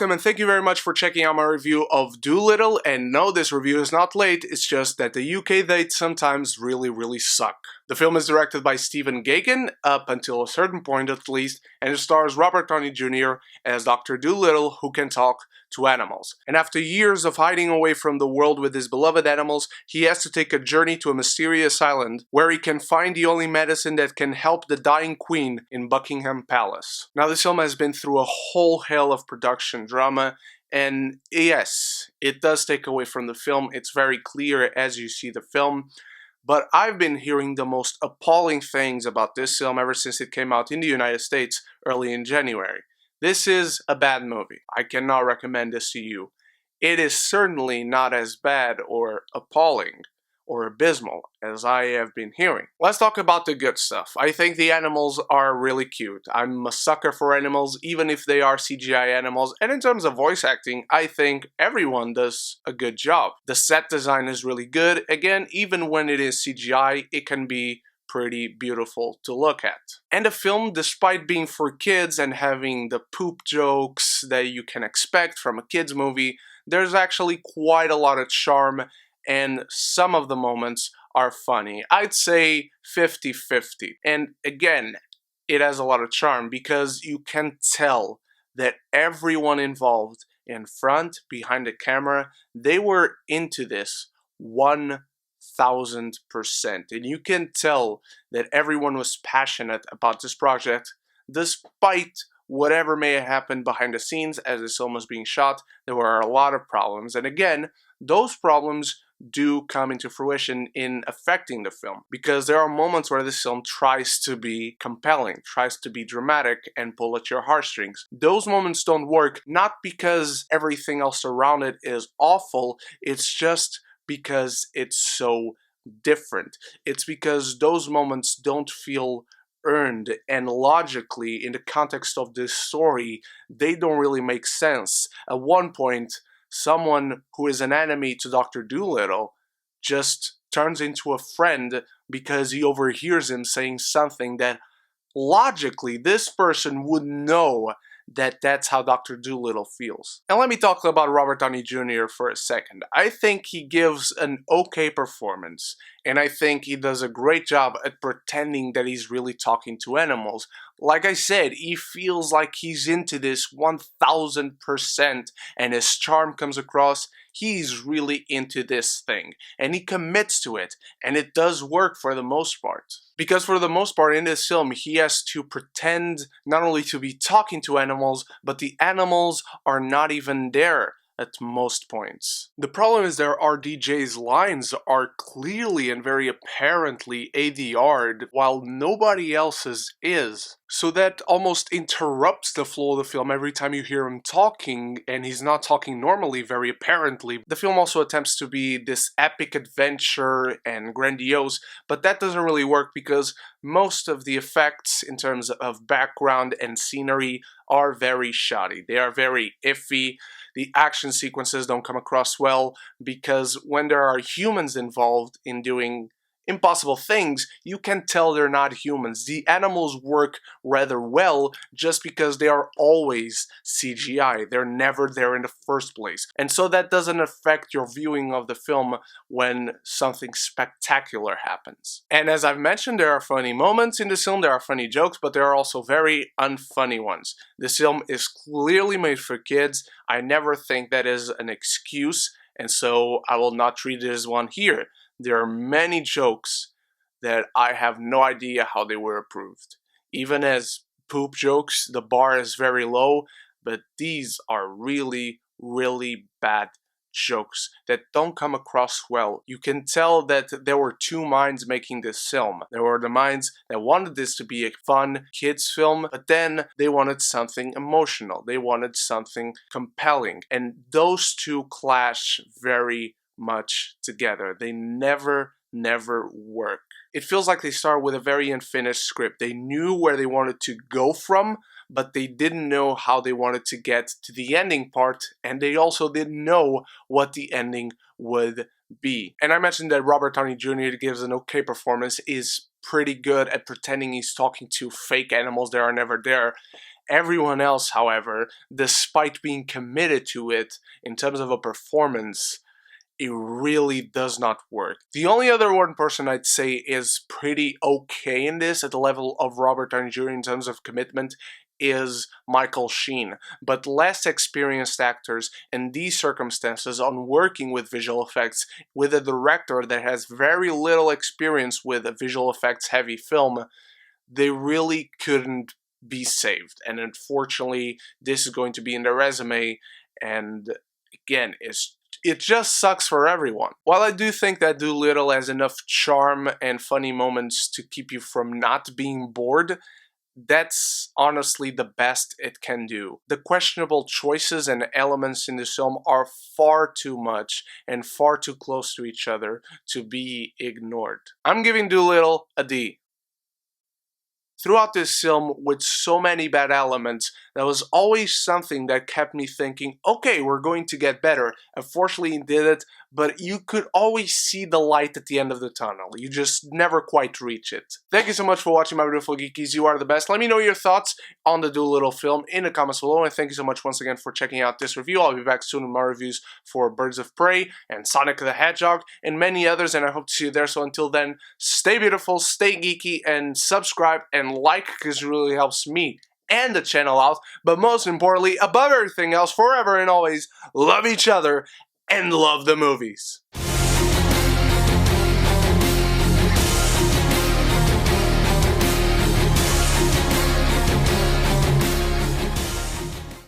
welcome and thank you very much for checking out my review of Dolittle. And no, this review is not late, it's just that the UK dates sometimes really suck. The film is directed by Gaghan, up until a certain point at least, and it stars Robert Downey Jr. as Dr. Dolittle, who can talk to animals. And after years of hiding away from the world with his beloved animals, he has to take a journey to a mysterious island where he can find the only medicine that can help the dying queen in Buckingham Palace. Now, this film has been through a whole hell of production drama, and yes, it does take away from the film. It's very clear as you see the film. But I've been hearing the most appalling things about this film ever since it came out in the United States early in January. This is a bad movie. I cannot recommend this to you. It is certainly not as bad or appalling or abysmal as I have been hearing. Let's talk about the good stuff. I think the animals are really cute. I'm a sucker for animals, even if they are CGI animals. And in terms of voice acting, I think everyone does a good job. The set design is really good. Again, even when it is CGI, it can be pretty beautiful to look at. And the film, despite being for kids and having the poop jokes that you can expect from a kids movie, there's actually quite a lot of charm, and some of the moments are funny. I'd say 50-50. And again, it has a lot of charm because you can tell that everyone involved, in front, behind the camera, they were into this 1000%. And you can tell that everyone was passionate about this project, despite whatever may have happened behind the scenes as this film was being shot. There were a lot of problems. And again, those problems do come into fruition in affecting the film, because there are moments where this film tries to be compelling, tries to be dramatic and pull at your heartstrings. Those moments don't work, not because everything else around it is awful, it's just because it's so different. It's because those moments don't feel earned, and logically, in the context of this story, they don't really make sense. At one point, someone who is an enemy to Dr. Dolittle just turns into a friend because he overhears him saying something that logically this person would know that that's how Dr. Dolittle feels. And let me talk about Robert Downey Jr. for a second. I think he gives an okay performance, and I think he does a great job at pretending that he's really talking to animals. Like I said, he feels like he's into this 1000%, and his charm comes across. He's really into this thing, and he commits to it, and it does work for the most part. Because for the most part in this film, he has to pretend not only to be talking to animals, but the animals are not even there at most points. The problem is that RDJ's lines are clearly and very apparently ADR'd, while nobody else's is. So that almost interrupts the flow of the film every time you hear him talking, and he's not talking normally, very apparently. The film also attempts to be this epic adventure and grandiose, but that doesn't really work because most of the effects in terms of background and scenery are very shoddy. They are very iffy. The action sequences don't come across well because when there are humans involved in doing impossible things, you can tell they're not humans. The animals work rather well just because they are always CGI. They're never there in the first place. And so that doesn't affect your viewing of the film when something spectacular happens. And as I've mentioned, there are funny moments in this film, there are funny jokes, but there are also very unfunny ones. This film is clearly made for kids. I never think that is an excuse, and so I will not treat it as one here. There are many jokes that I have no idea how they were approved. Even as poop jokes, the bar is very low, but these are really bad jokes that don't come across well. You can tell that there were two minds making this film. There were the minds that wanted this to be a fun kids film, but then they wanted something emotional. They wanted something compelling. And those two clash very much together. They never work. It feels like they start with a very unfinished script. They knew where they wanted to go from, but they didn't know how they wanted to get to the ending part, and they also didn't know what the ending would be. And I mentioned that Robert Downey Jr. gives an okay performance, is pretty good at pretending he's talking to fake animals that are never there. everyone else, however, despite being committed to it in terms of a performance, it really does not work. The only other one person I'd say is pretty okay in this at the level of Robert Downey Jr. in terms of commitment is Michael Sheen, but less experienced actors in these circumstances on working with visual effects with a director that has very little experience with a visual effects heavy film, they really couldn't be saved. And unfortunately, this is going to be in their resume, and again, it just sucks for everyone. While I do think that Dolittle has enough charm and funny moments to keep you from not being bored, that's honestly the best it can do. The questionable choices and elements in this film are far too much and far too close to each other to be ignored. I'm giving Dolittle a D. Throughout this film, with so many bad elements, there was always something that kept me thinking, okay, we're going to get better. Unfortunately, it did it, but you could always see the light at the end of the tunnel. You just never quite reach it. Thank you so much for watching, my beautiful geekies. You are the best. Let me know your thoughts on the Dolittle film in the comments below, and thank you so much once again for checking out this review. I'll be back soon with more reviews for Birds of Prey and Sonic the Hedgehog and many others, and I hope to see you there. So until then, stay beautiful, stay geeky, and subscribe and like, because it really helps me and the channel out. But most importantly, above everything else, forever and always, love each other and love the movies.